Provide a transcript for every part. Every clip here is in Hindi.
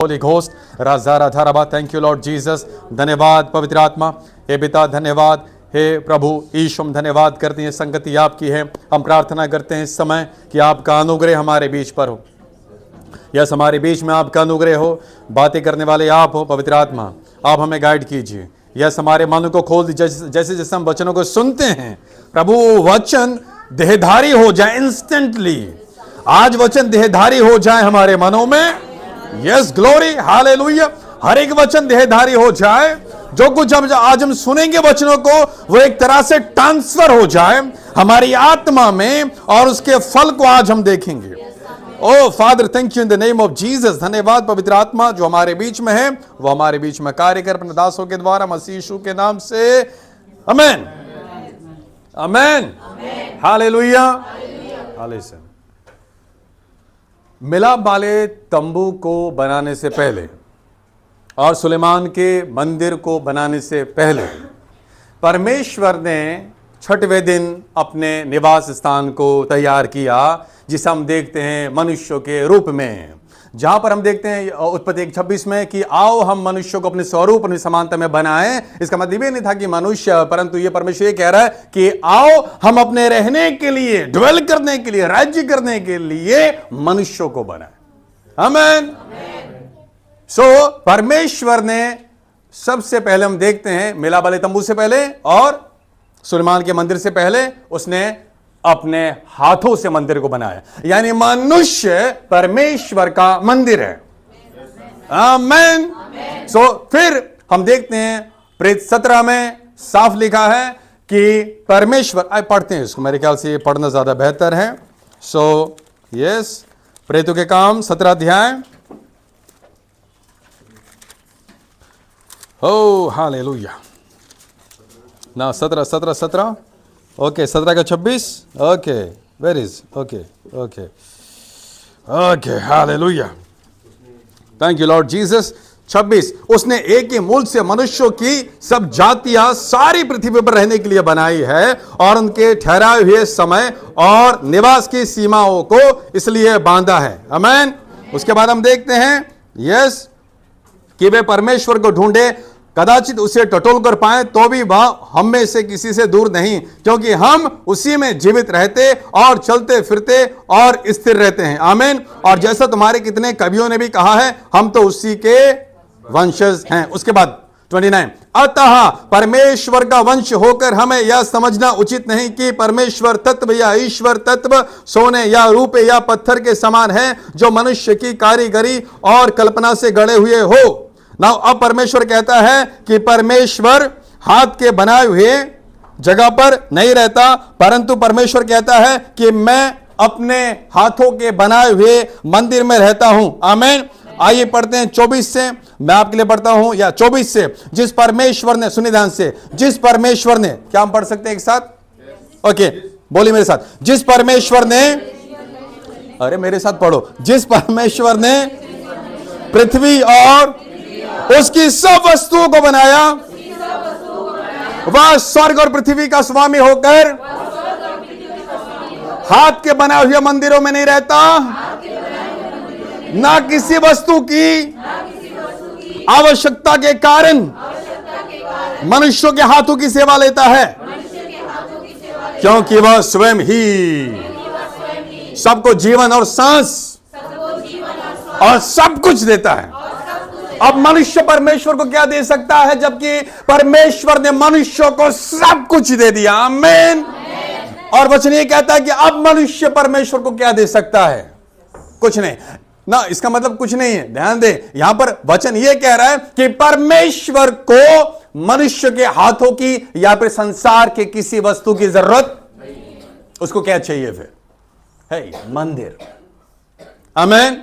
Holi ghost Raja Radha rava. Thank you Lord Jesus. धन्यवाद पवित्र आत्मा। हे पिता धन्यवाद, हे प्रभु यीशु हम धन्यवाद करते हैं, संगति आपकी है। हम प्रार्थना करते हैं इस समय कि आपका अनुग्रह हमारे बीच पर हो। यस, हमारे बीच में आपका अनुग्रह हो। बातें करने वाले आप हो पवित्र आत्मा, आप हमें गाइड कीजिए। यस, हमारे मन को खोल दीजिए। जैसे जैसे हम वचनों को सुनते हैं प्रभु, वचन देहधारी हो जाए इंस्टेंटली। आज वचन देहधारी हो जाए हमारे मनों में। Yes, glory, hallelujah. हर एक वचन देहधारी हो जाए। जो कुछ आज हम सुनेंगे वचनों को, वो एक तरह से ट्रांसफर हो जाए हमारी आत्मा में, और उसके फल को आज हम देखेंगे। O father, thank you in the name of Jesus. धन्यवाद पवित्र आत्मा जो हमारे बीच में है, वो हमारे बीच में कार्य कर अपने दासों के द्वारा, मसीह यीशु के नाम से, आमीन, आमीन, हालेलुया, हालेलुया। मिलाप वाले तंबू को बनाने से पहले और सुलेमान के मंदिर को बनाने से पहले परमेश्वर ने छठवें दिन अपने निवास स्थान को तैयार किया, जिसे हम देखते हैं मनुष्यों के रूप में। जहां पर हम देखते हैं उत्पत्ति 1:26 में कि आओ हम मनुष्यों को अपने स्वरूप अपनी समानता में बनाएं। इसका मतलब ये नहीं था कि मनुष्य, परंतु ये परमेश्वर ये कह रहा है कि आओ हम अपने रहने के लिए, ड्वेल करने के लिए, राज्य करने के लिए मनुष्यों को बनाएं। आमीन। सो परमेश्वर ने सबसे पहले, हम देखते हैं मिलाप वाले तंबू से पहले और सुलेमान के मंदिर से पहले, उसने अपने हाथों से मंदिर को बनाया। यानी मनुष्य परमेश्वर का मंदिर है। आमीन। सो फिर हम देखते हैं प्रेरित 17 में साफ लिखा है कि परमेश्वर, आइए पढ़ते हैं इसको, मेरे ख्याल से ये पढ़ना ज्यादा बेहतर है। सो यस, प्रेरितों के काम 17 अध्याय। ओ हालेलुया। ना 17 ओके, 17 का 26। Okay, where is, okay okay okay, hallelujah, thank you Lord Jesus. 26, उसने एक ही मूल से मनुष्यों की सब जातियां सारी पृथ्वी पर रहने के लिए बनाई है, और उनके ठहराए हुए समय और निवास की सीमाओं को इसलिए बांधा है। आमीन। उसके बाद हम देखते हैं यस कि वे परमेश्वर को ढूंढे, कदाचित उसे टटोल कर पाए, तो भी वह हम में से किसी से दूर नहीं, क्योंकि हम उसी में जीवित रहते और चलते फिरते और स्थिर रहते हैं। आमीन। और जैसा तुम्हारे कितने कवियों ने भी कहा है, हम तो उसी के वंशज हैं। उसके बाद 29, अतः परमेश्वर का वंश होकर हमें यह समझना उचित नहीं कि परमेश्वर तत्व या ईश्वर तत्व सोने या रूपे या पत्थर के समान है, जो मनुष्य की कारीगरी और कल्पना से गढ़े हुए हो। नाउ अब परमेश्वर कहता है कि परमेश्वर हाथ के बनाए हुए जगह पर नहीं रहता, परंतु परमेश्वर कहता है कि मैं अपने हाथों के बनाए हुए मंदिर में रहता हूं। आमीन। आइए पढ़ते हैं 24 से, मैं आपके लिए पढ़ता हूं, या 24 से। जिस परमेश्वर ने, सुनिए ध्यान से, जिस परमेश्वर ने, क्या हम पढ़ सकते हैं एक साथ? ओके, बोलिए मेरे साथ। जिस परमेश्वर ने, अरे मेरे साथ पढ़ो, जिस परमेश्वर ने पृथ्वी और उसकी सब वस्तुओं को बनाया, वह स्वर्ग और पृथ्वी का स्वामी होकर हाथ के बनाए हुए मंदिरों में नहीं रहता, ना किसी वस्तु की आवश्यकता के कारण मनुष्यों के हाथों की सेवा लेता है, क्योंकि वह स्वयं ही सबको जीवन और सांस और सब कुछ देता है। अब मनुष्य परमेश्वर को क्या दे सकता है, जबकि परमेश्वर ने मनुष्यों को सब कुछ दे दिया। आमीन। और वचन ये कहता है कि अब मनुष्य परमेश्वर को क्या दे सकता है? कुछ नहीं ना। इसका मतलब कुछ नहीं है, ध्यान दे। यहां पर वचन ये कह रहा है कि परमेश्वर को मनुष्य के हाथों की या फिर संसार के किसी वस्तु की जरूरत, उसको क्या चाहिए फिर? है मंदिर। आमीन।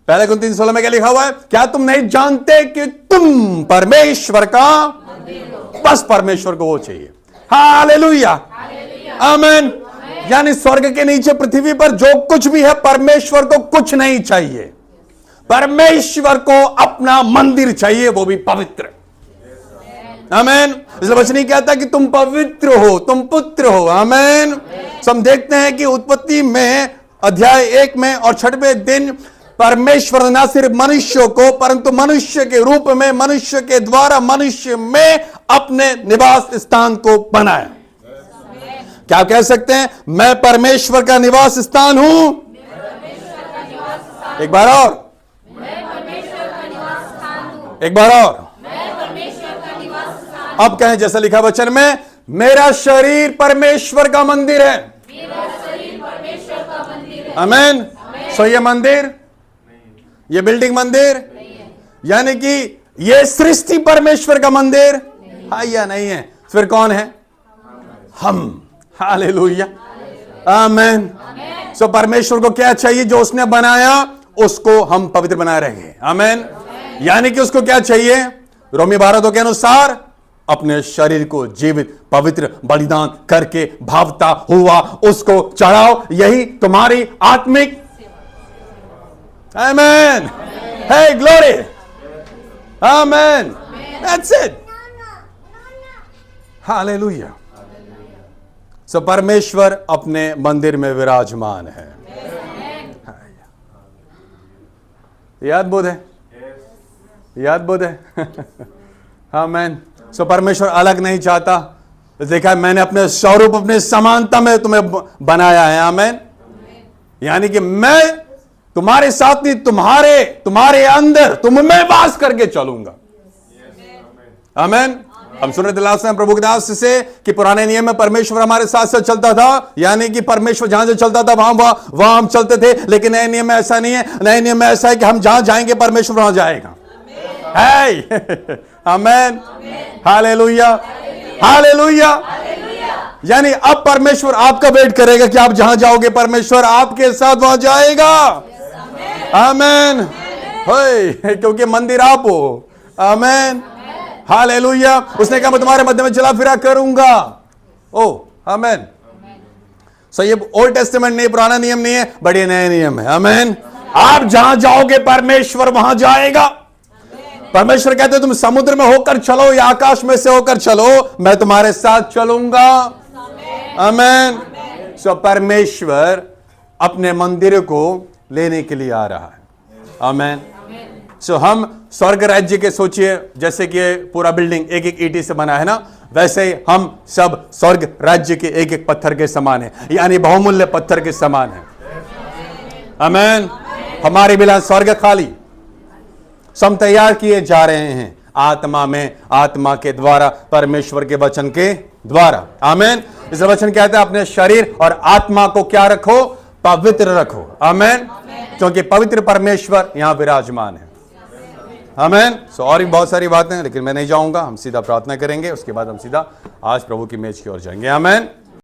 पहले कुरिन्थियों 3:16 में क्या लिखा हुआ है? क्या तुम नहीं जानते कि तुम परमेश्वर का, बस परमेश्वर को वो चाहिए। हालेलुया, आमीन। यानी स्वर्ग के नीचे पृथ्वी पर जो कुछ भी है, परमेश्वर को कुछ नहीं चाहिए। परमेश्वर को अपना मंदिर चाहिए, वो भी पवित्र। आमीन। इसलिए वचन नहीं कहता कि तुम पवित्र हो, तुम पुत्र हो। आमीन। हम देखते हैं कि उत्पत्ति में अध्याय 1 में और 6वें दिन परमेश्वर न सिर्फ मनुष्यों को परंतु मनुष्य के रूप में, मनुष्य के द्वारा मनुष्य में अपने निवास स्थान को बनाया। क्या कह सकते हैं? मैं परमेश्वर का निवास स्थान हूं। एक बार और, एक बार और। अब कहें जैसा लिखा वचन में, मेरा शरीर परमेश्वर का मंदिर है। आमीन। सो ये मंदिर, ये बिल्डिंग मंदिर, यानी कि ये सृष्टि परमेश्वर का मंदिर है या नहीं है? फिर कौन है? हम। हालेलुया, आमीन। सो परमेश्वर को क्या चाहिए? जो उसने बनाया उसको हम पवित्र बनाए रहेंगे। आमीन। यानी कि उसको क्या चाहिए? रोमी 12 के अनुसार अपने शरीर को जीवित पवित्र बलिदान करके भावता हुआ उसको चढ़ाओ। यही तुम्हारी आत्मिक। आमीन। हे ग्लोरी, आमीन। That's it. हालेलुया। सो परमेश्वर अपने मंदिर में विराजमान है। याद बोध है? याद बोध है? आमीन। सो परमेश्वर अलग नहीं चाहता। देखा, मैंने अपने स्वरूप, अपने समानता में तुम्हें बनाया है। आमीन। यानी कि मैं तुम्हारे साथ नहीं, तुम्हारे अंदर, तुम में वास करके चलूंगा। आमीन। हम सुन रहे थे लास्ट टाइम प्रभु के दास से कि पुराने नियम में परमेश्वर हमारे साथ साथ चलता था, यानी कि परमेश्वर जहां से चलता था वहां हम चलते थे। लेकिन नए नियम में ऐसा नहीं है। नए नियम में ऐसा है कि हम जहां जाएंगे परमेश्वर वहां जाएगा। आमीन। Hallelujah, hallelujah. यानी अब परमेश्वर आपका वेट करेगा कि आप जहां जाओगे परमेश्वर आपके साथ वहां जाएगा। आमीन। क्योंकि मंदिर आप हो। आमीन। हालेलुया। उसने कहा मैं तुम्हारे मध्य में चला फिरा करूंगा। ओ आमीन। सो ये ओल्ड टेस्टामेंट नहीं, पुराना नियम नहीं है, बड़े नए नियम है। आमीन। आप जहां जाओगे परमेश्वर वहां जाएगा। परमेश्वर कहते तुम समुद्र में होकर चलो या आकाश में से होकर चलो, मैं तुम्हारे साथ चलूंगा। आमीन। सो परमेश्वर अपने मंदिर को लेने के लिए आ रहा है। आमीन। सो हम स्वर्ग राज्य के, सोचिए जैसे कि पूरा बिल्डिंग एक एक ईंटी से बना है ना, वैसे ही हम सब स्वर्ग राज्य के एक एक पत्थर के समान है, यानी बहुमूल्य पत्थर के समान है। आमीन। हमारे बिना स्वर्ग खाली, सब तैयार किए जा रहे हैं आत्मा में, आत्मा के द्वारा, परमेश्वर के वचन के द्वारा। आमीन। इस वचन कहते हैं अपने शरीर और आत्मा को क्या रखो? पवित्र रखो। आमीन। क्योंकि पवित्र परमेश्वर यहां विराजमान है। आमीन। सो और भी बहुत सारी बातें हैं, लेकिन मैं नहीं जाऊंगा। हम सीधा प्रार्थना करेंगे, उसके बाद हम सीधा आज प्रभु की मेज की ओर जाएंगे। आमीन।